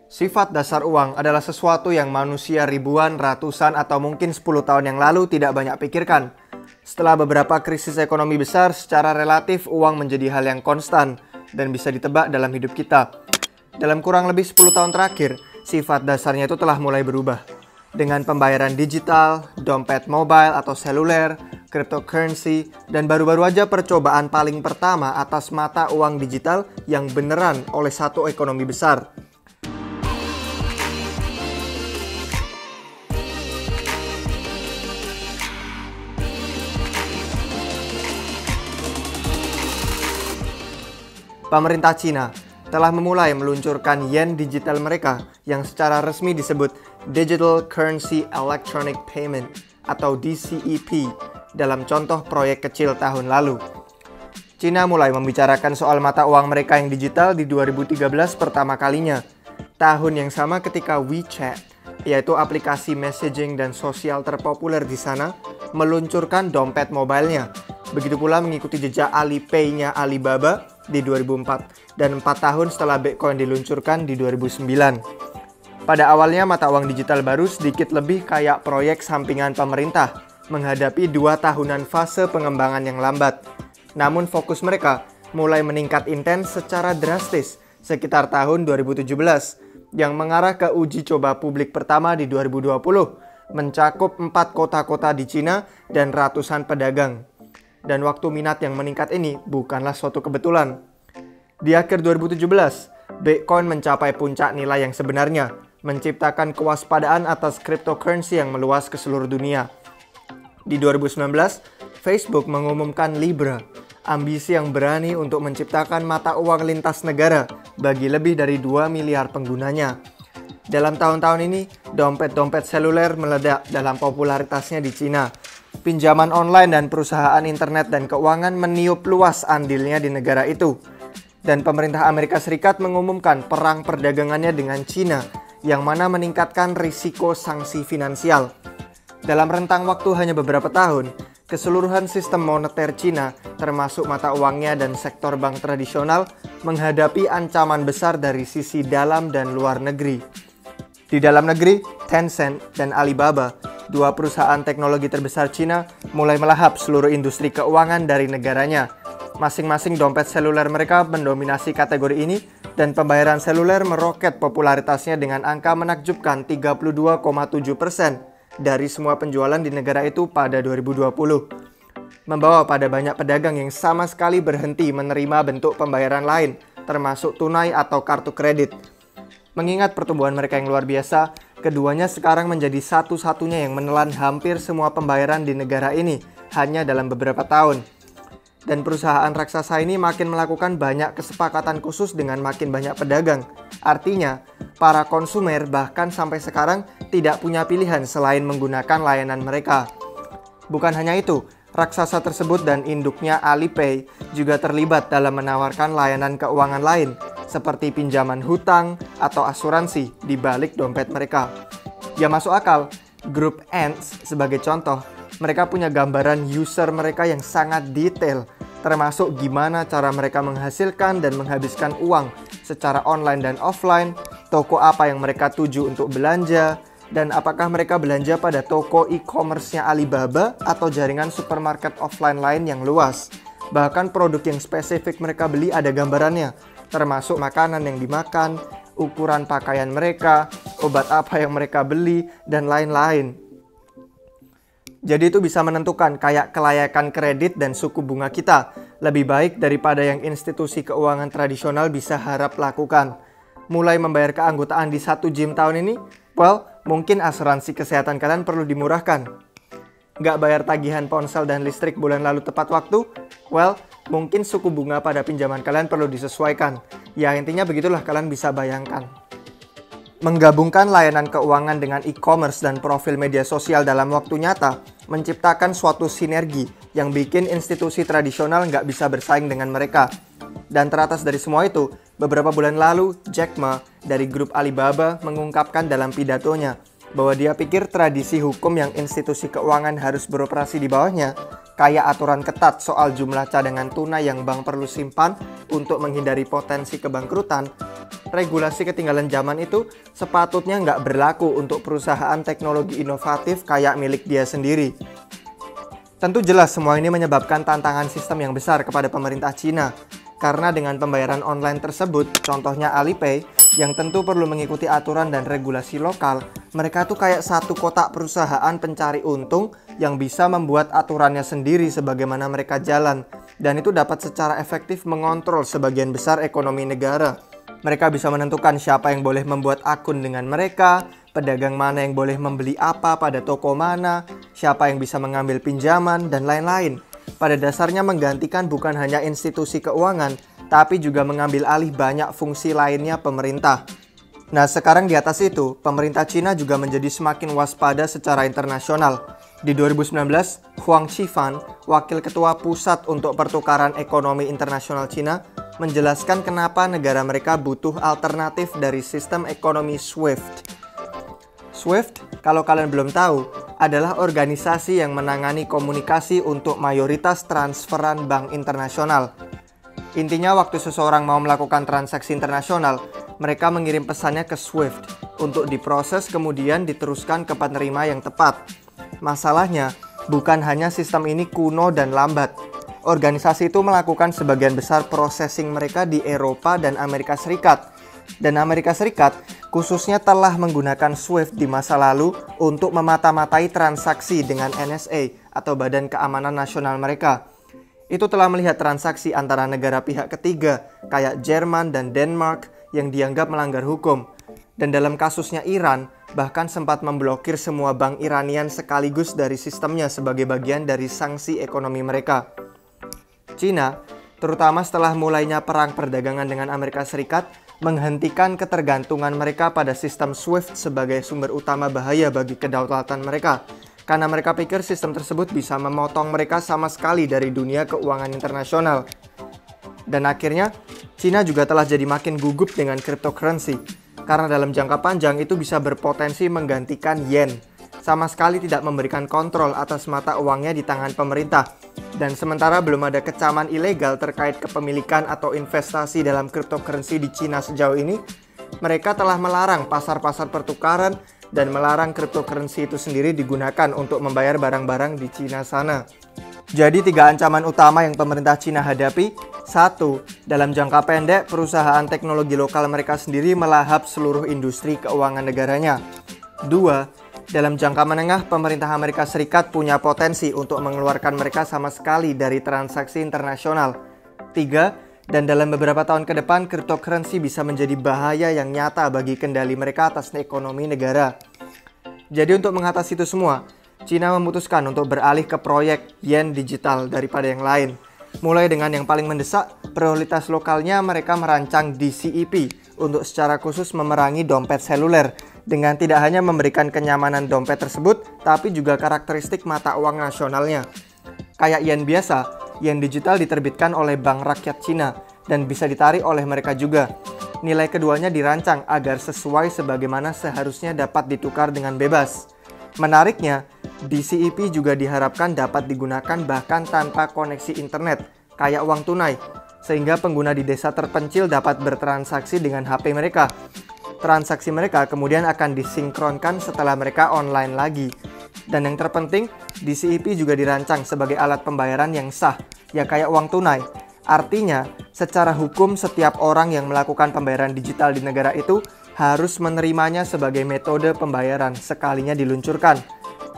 Sifat dasar uang adalah sesuatu yang manusia ribuan, ratusan, atau mungkin 10 tahun yang lalu tidak banyak pikirkan. Setelah beberapa krisis ekonomi besar, secara relatif uang menjadi hal yang konstan dan bisa ditebak dalam hidup kita. Dalam kurang lebih 10 tahun terakhir, sifat dasarnya itu telah mulai berubah. Dengan pembayaran digital, dompet mobile atau seluler, cryptocurrency, dan baru-baru aja percobaan paling pertama atas mata uang digital yang beneran oleh satu ekonomi besar. Pemerintah Cina telah memulai meluncurkan yen digital mereka yang secara resmi disebut Digital Currency Electronic Payment atau DCEP dalam contoh proyek kecil tahun lalu. Cina mulai membicarakan soal mata uang mereka yang digital di 2013 pertama kalinya. Tahun yang sama ketika WeChat, yaitu aplikasi messaging dan sosial terpopuler di sana, meluncurkan dompet mobilenya. Begitu pula mengikuti jejak Alipay-nya Alibaba di 2004 dan 4 tahun setelah Bitcoin diluncurkan di 2009. Pada awalnya mata uang digital baru sedikit lebih kayak proyek sampingan pemerintah menghadapi 2 tahunan fase pengembangan yang lambat. Namun fokus mereka mulai meningkat intens secara drastis sekitar tahun 2017 yang mengarah ke uji coba publik pertama di 2020 mencakup 4 kota-kota di Cina dan ratusan pedagang. Dan waktu minat yang meningkat ini bukanlah suatu kebetulan. Di akhir 2017, Bitcoin mencapai puncak nilai yang sebenarnya, menciptakan kewaspadaan atas cryptocurrency yang meluas ke seluruh dunia. Di 2019, Facebook mengumumkan Libra, ambisi yang berani untuk menciptakan mata uang lintas negara bagi lebih dari 2 miliar penggunanya. Dalam tahun-tahun ini, dompet-dompet seluler meledak dalam popularitasnya di Cina. Pinjaman online dan perusahaan internet dan keuangan meniup luas andilnya di negara itu. Dan pemerintah Amerika Serikat mengumumkan perang perdagangannya dengan Cina yang mana meningkatkan risiko sanksi finansial. Dalam rentang waktu hanya beberapa tahun, keseluruhan sistem moneter Cina termasuk mata uangnya dan sektor bank tradisional menghadapi ancaman besar dari sisi dalam dan luar negeri. Di dalam negeri, Tencent dan Alibaba, 2 perusahaan teknologi terbesar Cina, mulai melahap seluruh industri keuangan dari negaranya. Masing-masing dompet seluler mereka mendominasi kategori ini dan pembayaran seluler meroket popularitasnya dengan angka menakjubkan 32,7% dari semua penjualan di negara itu pada 2020. Membawa pada banyak pedagang yang sama sekali berhenti menerima bentuk pembayaran lain, termasuk tunai atau kartu kredit. Mengingat pertumbuhan mereka yang luar biasa, keduanya sekarang menjadi satu-satunya yang menelan hampir semua pembayaran di negara ini hanya dalam beberapa tahun. Dan perusahaan raksasa ini makin melakukan banyak kesepakatan khusus dengan makin banyak pedagang. Artinya, para konsumer bahkan sampai sekarang tidak punya pilihan selain menggunakan layanan mereka. Bukan hanya itu, raksasa tersebut dan induknya Alipay juga terlibat dalam menawarkan layanan keuangan lain seperti pinjaman hutang atau asuransi di balik dompet mereka. Ya masuk akal, grup Ants sebagai contoh, mereka punya gambaran user mereka yang sangat detail, termasuk gimana cara mereka menghasilkan dan menghabiskan uang secara online dan offline, toko apa yang mereka tuju untuk belanja, dan apakah mereka belanja pada toko e-commerce-nya Alibaba atau jaringan supermarket offline lain yang luas. Bahkan produk yang spesifik mereka beli ada gambarannya, termasuk makanan yang dimakan, ukuran pakaian mereka, obat apa yang mereka beli, dan lain-lain. Jadi itu bisa menentukan kayak kelayakan kredit dan suku bunga kita, lebih baik daripada yang institusi keuangan tradisional bisa harap lakukan. Mulai membayar keanggotaan di 1 gym tahun ini, well, mungkin asuransi kesehatan kalian perlu dimurahkan. Nggak bayar tagihan ponsel dan listrik bulan lalu tepat waktu, well, mungkin suku bunga pada pinjaman kalian perlu disesuaikan. Ya intinya begitulah, kalian bisa bayangkan. Menggabungkan layanan keuangan dengan e-commerce dan profil media sosial dalam waktu nyata menciptakan suatu sinergi yang bikin institusi tradisional nggak bisa bersaing dengan mereka. Dan teratas dari semua itu, beberapa bulan lalu Jack Ma dari grup Alibaba mengungkapkan dalam pidatonya bahwa dia pikir tradisi hukum yang institusi keuangan harus beroperasi di bawahnya kayak aturan ketat soal jumlah cadangan tunai yang bank perlu simpan untuk menghindari potensi kebangkrutan, regulasi ketinggalan zaman itu sepatutnya nggak berlaku untuk perusahaan teknologi inovatif kayak milik dia sendiri. Tentu jelas semua ini menyebabkan tantangan sistem yang besar kepada pemerintah Cina, karena dengan pembayaran online tersebut, contohnya Alipay, yang tentu perlu mengikuti aturan dan regulasi lokal, mereka tuh kayak satu kotak perusahaan pencari untung yang bisa membuat aturannya sendiri sebagaimana mereka jalan, dan itu dapat secara efektif mengontrol sebagian besar ekonomi negara. Mereka bisa menentukan siapa yang boleh membuat akun dengan mereka, pedagang mana yang boleh membeli apa pada toko mana, siapa yang bisa mengambil pinjaman, dan lain-lain. Pada dasarnya menggantikan bukan hanya institusi keuangan, tapi juga mengambil alih banyak fungsi lainnya pemerintah. Nah, sekarang di atas itu, pemerintah Cina juga menjadi semakin waspada secara internasional. Di 2019, Huang Qifan, Wakil Ketua Pusat untuk Pertukaran Ekonomi Internasional Cina, menjelaskan kenapa negara mereka butuh alternatif dari sistem ekonomi SWIFT. SWIFT, kalau kalian belum tahu, adalah organisasi yang menangani komunikasi untuk mayoritas transferan bank internasional. Intinya waktu seseorang mau melakukan transaksi internasional, mereka mengirim pesannya ke SWIFT untuk diproses kemudian diteruskan ke penerima yang tepat. Masalahnya, bukan hanya sistem ini kuno dan lambat. Organisasi itu melakukan sebagian besar processing mereka di Eropa dan Amerika Serikat. Dan Amerika Serikat khususnya telah menggunakan SWIFT di masa lalu untuk memata-matai transaksi dengan NSA atau Badan Keamanan Nasional mereka. Itu telah melihat transaksi antara negara pihak ketiga kayak Jerman dan Denmark yang dianggap melanggar hukum. Dan dalam kasusnya Iran, bahkan sempat memblokir semua bank Iranian sekaligus dari sistemnya sebagai bagian dari sanksi ekonomi mereka. Cina, terutama setelah mulainya perang perdagangan dengan Amerika Serikat, menghentikan ketergantungan mereka pada sistem SWIFT sebagai sumber utama bahaya bagi kedaulatan mereka. Karena mereka pikir sistem tersebut bisa memotong mereka sama sekali dari dunia keuangan internasional. Dan akhirnya, Cina juga telah jadi makin gugup dengan cryptocurrency. Karena dalam jangka panjang itu bisa berpotensi menggantikan yen. Sama sekali tidak memberikan kontrol atas mata uangnya di tangan pemerintah. Dan sementara belum ada kecaman ilegal terkait kepemilikan atau investasi dalam cryptocurrency di Cina sejauh ini, mereka telah melarang pasar-pasar pertukaran dan melarang cryptocurrency itu sendiri digunakan untuk membayar barang-barang di Cina sana. Jadi 3 ancaman utama yang pemerintah Cina hadapi. 1. Dalam jangka pendek, perusahaan teknologi lokal mereka sendiri melahap seluruh industri keuangan negaranya. 2. Dalam jangka menengah, pemerintah Amerika Serikat punya potensi untuk mengeluarkan mereka sama sekali dari transaksi internasional. 3. Dan dalam beberapa tahun ke depan, cryptocurrency bisa menjadi bahaya yang nyata bagi kendali mereka atas ekonomi negara. Jadi untuk mengatasi itu semua, Cina memutuskan untuk beralih ke proyek yen digital daripada yang lain. Mulai dengan yang paling mendesak, prioritas lokalnya mereka merancang DCEP untuk secara khusus memerangi dompet seluler dengan tidak hanya memberikan kenyamanan dompet tersebut, tapi juga karakteristik mata uang nasionalnya. Kayak yen biasa, yen digital diterbitkan oleh Bank Rakyat Cina dan bisa ditarik oleh mereka juga. Nilai keduanya dirancang agar sesuai sebagaimana seharusnya dapat ditukar dengan bebas. Menariknya, DCEP juga diharapkan dapat digunakan bahkan tanpa koneksi internet, kayak uang tunai, sehingga pengguna di desa terpencil dapat bertransaksi dengan HP mereka. Transaksi mereka kemudian akan disinkronkan setelah mereka online lagi. Dan yang terpenting, DCEP juga dirancang sebagai alat pembayaran yang sah, ya kayak uang tunai. Artinya, secara hukum setiap orang yang melakukan pembayaran digital di negara itu harus menerimanya sebagai metode pembayaran sekalinya diluncurkan.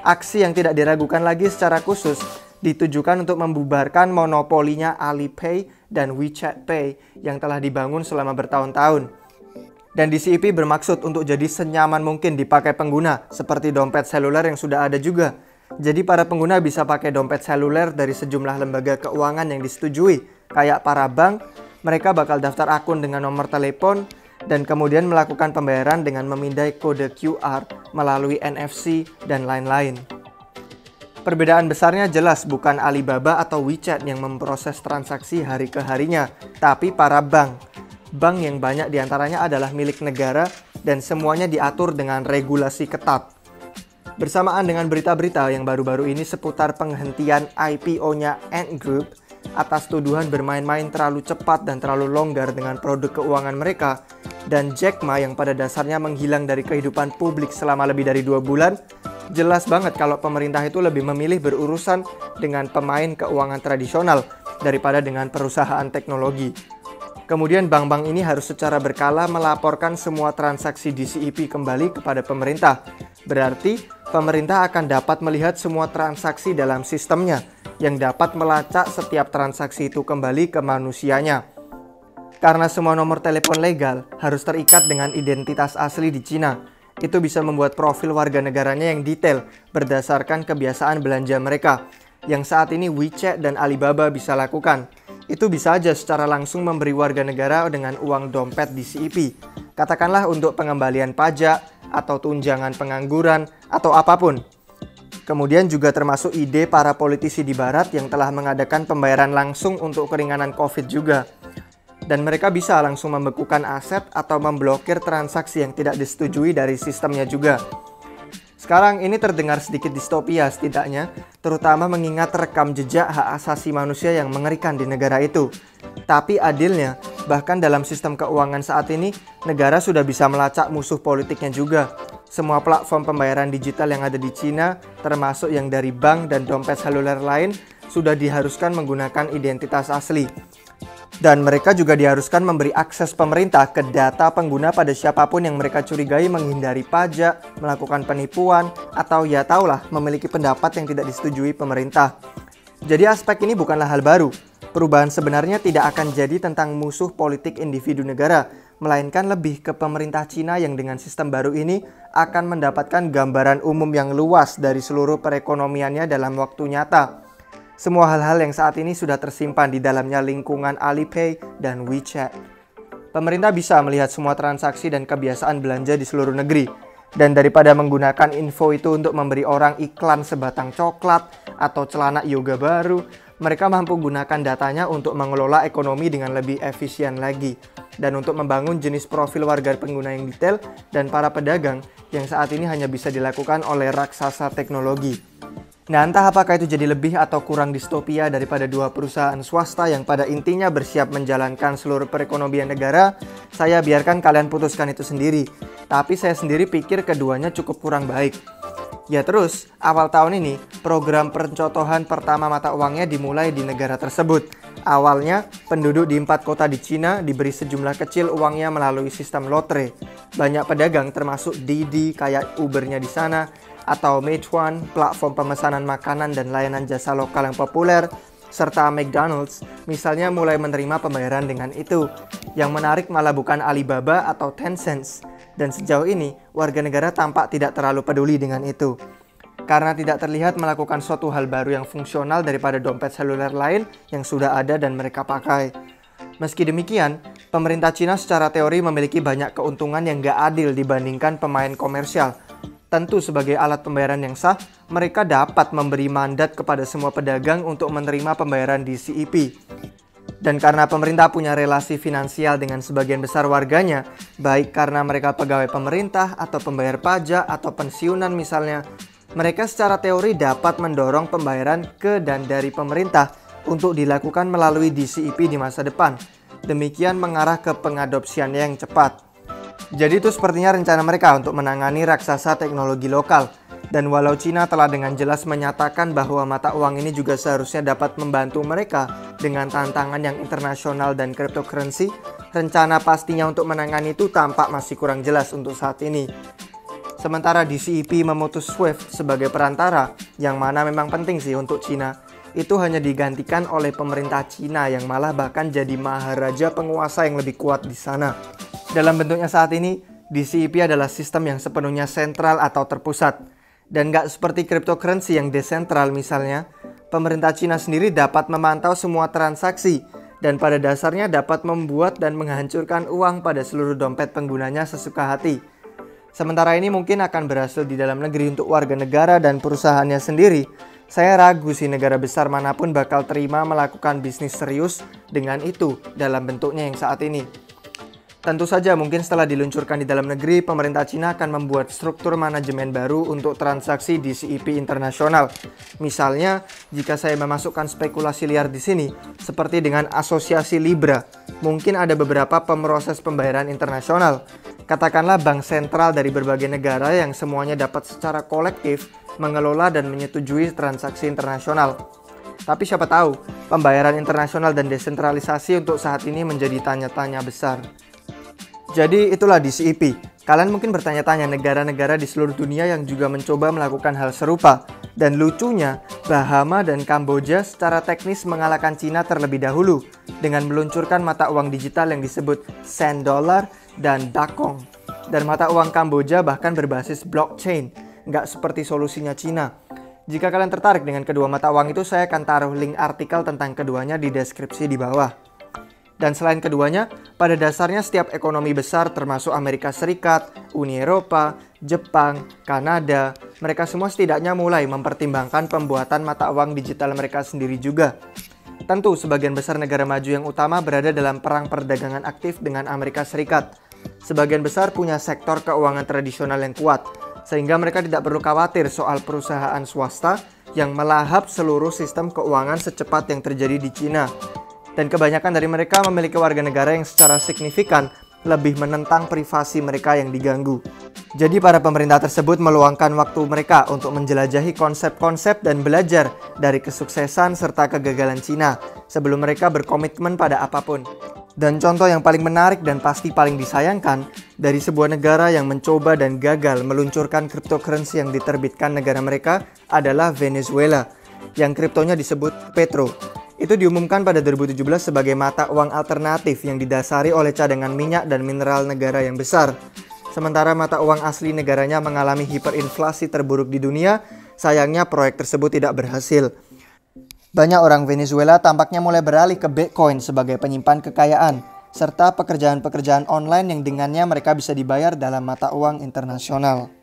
Aksi yang tidak diragukan lagi secara khusus ditujukan untuk membubarkan monopolinya Alipay dan WeChat Pay yang telah dibangun selama bertahun-tahun. Dan DCEP bermaksud untuk jadi senyaman mungkin dipakai pengguna, seperti dompet seluler yang sudah ada juga. Jadi para pengguna bisa pakai dompet seluler dari sejumlah lembaga keuangan yang disetujui, kayak para bank. Mereka bakal daftar akun dengan nomor telepon, dan kemudian melakukan pembayaran dengan memindai kode QR melalui NFC dan lain-lain. Perbedaan besarnya jelas bukan Alibaba atau WeChat yang memproses transaksi hari ke harinya, tapi para bank. Bank yang banyak diantaranya adalah milik negara dan semuanya diatur dengan regulasi ketat. Bersamaan dengan berita-berita yang baru-baru ini seputar penghentian IPO-nya Ant Group atas tuduhan bermain-main terlalu cepat dan terlalu longgar dengan produk keuangan mereka, dan Jack Ma yang pada dasarnya menghilang dari kehidupan publik selama lebih dari 2 bulan, jelas banget kalau pemerintah itu lebih memilih berurusan dengan pemain keuangan tradisional daripada dengan perusahaan teknologi. Kemudian bank-bank ini harus secara berkala melaporkan semua transaksi DCEP kembali kepada pemerintah. Berarti pemerintah akan dapat melihat semua transaksi dalam sistemnya yang dapat melacak setiap transaksi itu kembali ke manusianya. Karena semua nomor telepon legal harus terikat dengan identitas asli di Cina, itu bisa membuat profil warga negaranya yang detail berdasarkan kebiasaan belanja mereka, yang saat ini WeChat dan Alibaba bisa lakukan. Itu bisa aja secara langsung memberi warga negara dengan uang dompet DCEP, katakanlah untuk pengembalian pajak, atau tunjangan pengangguran, atau apapun. Kemudian juga termasuk ide para politisi di barat yang telah mengadakan pembayaran langsung untuk keringanan COVID juga. Dan mereka bisa langsung membekukan aset atau memblokir transaksi yang tidak disetujui dari sistemnya juga. Sekarang ini terdengar sedikit distopia setidaknya, terutama mengingat rekam jejak hak asasi manusia yang mengerikan di negara itu. Tapi adilnya, bahkan dalam sistem keuangan saat ini, negara sudah bisa melacak musuh politiknya juga. Semua platform pembayaran digital yang ada di Cina, termasuk yang dari bank dan dompet seluler lain, sudah diharuskan menggunakan identitas asli. Dan mereka juga diharuskan memberi akses pemerintah ke data pengguna pada siapapun yang mereka curigai menghindari pajak, melakukan penipuan, atau ya taulah memiliki pendapat yang tidak disetujui pemerintah. Jadi aspek ini bukanlah hal baru. Perubahan sebenarnya tidak akan jadi tentang musuh politik individu negara, melainkan lebih ke pemerintah Cina yang dengan sistem baru ini akan mendapatkan gambaran umum yang luas dari seluruh perekonomiannya dalam waktu nyata. Semua hal-hal yang saat ini sudah tersimpan di dalamnya lingkungan Alipay dan WeChat. Pemerintah bisa melihat semua transaksi dan kebiasaan belanja di seluruh negeri. Dan daripada menggunakan info itu untuk memberi orang iklan sebatang coklat atau celana yoga baru, mereka mampu gunakan datanya untuk mengelola ekonomi dengan lebih efisien lagi. Dan untuk membangun jenis profil warga pengguna yang detail dan para pedagang yang saat ini hanya bisa dilakukan oleh raksasa teknologi. Nah, entah apakah itu jadi lebih atau kurang distopia daripada dua perusahaan swasta yang pada intinya bersiap menjalankan seluruh perekonomian negara, saya biarkan kalian putuskan itu sendiri. Tapi saya sendiri pikir keduanya cukup kurang baik. Ya terus, awal tahun ini, program pencontohan pertama mata uangnya dimulai di negara tersebut. Awalnya, penduduk di 4 kota di Cina diberi sejumlah kecil uangnya melalui sistem lotre. Banyak pedagang termasuk Didi kayak Ubernya di sana, atau Meituan, platform pemesanan makanan dan layanan jasa lokal yang populer, serta McDonald's, misalnya mulai menerima pembayaran dengan itu. Yang menarik malah bukan Alibaba atau Tencent, dan sejauh ini warga negara tampak tidak terlalu peduli dengan itu. Karena tidak terlihat melakukan suatu hal baru yang fungsional daripada dompet seluler lain yang sudah ada dan mereka pakai. Meski demikian, pemerintah Cina secara teori memiliki banyak keuntungan yang gak adil dibandingkan pemain komersial. Tentu sebagai alat pembayaran yang sah, mereka dapat memberi mandat kepada semua pedagang untuk menerima pembayaran DCEP. Dan karena pemerintah punya relasi finansial dengan sebagian besar warganya, baik karena mereka pegawai pemerintah atau pembayar pajak atau pensiunan misalnya, mereka secara teori dapat mendorong pembayaran ke dan dari pemerintah untuk dilakukan melalui DCEP di masa depan. Demikian mengarah ke pengadopsiannya yang cepat. Jadi itu sepertinya rencana mereka untuk menangani raksasa teknologi lokal. Dan walau Cina telah dengan jelas menyatakan bahwa mata uang ini juga seharusnya dapat membantu mereka dengan tantangan yang internasional dan cryptocurrency, rencana pastinya untuk menangani itu tampak masih kurang jelas untuk saat ini. Sementara DCEP memutus SWIFT sebagai perantara, yang mana memang penting sih untuk Cina, itu hanya digantikan oleh pemerintah Cina yang malah bahkan jadi maharaja penguasa yang lebih kuat di sana. Dalam bentuknya saat ini, DCEP adalah sistem yang sepenuhnya sentral atau terpusat. Dan nggak seperti cryptocurrency yang desentral misalnya, pemerintah Cina sendiri dapat memantau semua transaksi dan pada dasarnya dapat membuat dan menghancurkan uang pada seluruh dompet penggunanya sesuka hati. Sementara ini mungkin akan berhasil di dalam negeri untuk warga negara dan perusahaannya sendiri. Saya ragu sih negara besar manapun bakal terima melakukan bisnis serius dengan itu dalam bentuknya yang saat ini. Tentu saja mungkin setelah diluncurkan di dalam negeri, pemerintah Cina akan membuat struktur manajemen baru untuk transaksi DCEP internasional. Misalnya, jika saya memasukkan spekulasi liar di sini, seperti dengan asosiasi Libra, mungkin ada beberapa pemroses pembayaran internasional. Katakanlah bank sentral dari berbagai negara yang semuanya dapat secara kolektif mengelola dan menyetujui transaksi internasional. Tapi siapa tahu, pembayaran internasional dan desentralisasi untuk saat ini menjadi tanya-tanya besar. Jadi itulah DCEP. Kalian mungkin bertanya-tanya negara-negara di seluruh dunia yang juga mencoba melakukan hal serupa. Dan lucunya, Bahama dan Kamboja secara teknis mengalahkan Cina terlebih dahulu dengan meluncurkan mata uang digital yang disebut Sen Dollar dan Dakong. Dan mata uang Kamboja bahkan berbasis blockchain, nggak seperti solusinya Cina. Jika kalian tertarik dengan kedua mata uang itu, saya akan taruh link artikel tentang keduanya di deskripsi di bawah. Dan selain keduanya, pada dasarnya setiap ekonomi besar termasuk Amerika Serikat, Uni Eropa, Jepang, Kanada, mereka semua setidaknya mulai mempertimbangkan pembuatan mata uang digital mereka sendiri juga. Tentu sebagian besar negara maju yang utama berada dalam perang perdagangan aktif dengan Amerika Serikat. Sebagian besar punya sektor keuangan tradisional yang kuat, sehingga mereka tidak perlu khawatir soal perusahaan swasta yang melahap seluruh sistem keuangan secepat yang terjadi di Cina. Dan kebanyakan dari mereka memiliki warga negara yang secara signifikan lebih menentang privasi mereka yang diganggu. Jadi para pemerintah tersebut meluangkan waktu mereka untuk menjelajahi konsep-konsep dan belajar dari kesuksesan serta kegagalan Cina sebelum mereka berkomitmen pada apapun. Dan contoh yang paling menarik dan pasti paling disayangkan dari sebuah negara yang mencoba dan gagal meluncurkan cryptocurrency yang diterbitkan negara mereka adalah Venezuela, yang kriptonya disebut Petro. Itu diumumkan pada 2017 sebagai mata uang alternatif yang didasari oleh cadangan minyak dan mineral negara yang besar. Sementara mata uang asli negaranya mengalami hiperinflasi terburuk di dunia, sayangnya proyek tersebut tidak berhasil. Banyak orang Venezuela tampaknya mulai beralih ke Bitcoin sebagai penyimpan kekayaan, serta pekerjaan-pekerjaan online yang dengannya mereka bisa dibayar dalam mata uang internasional.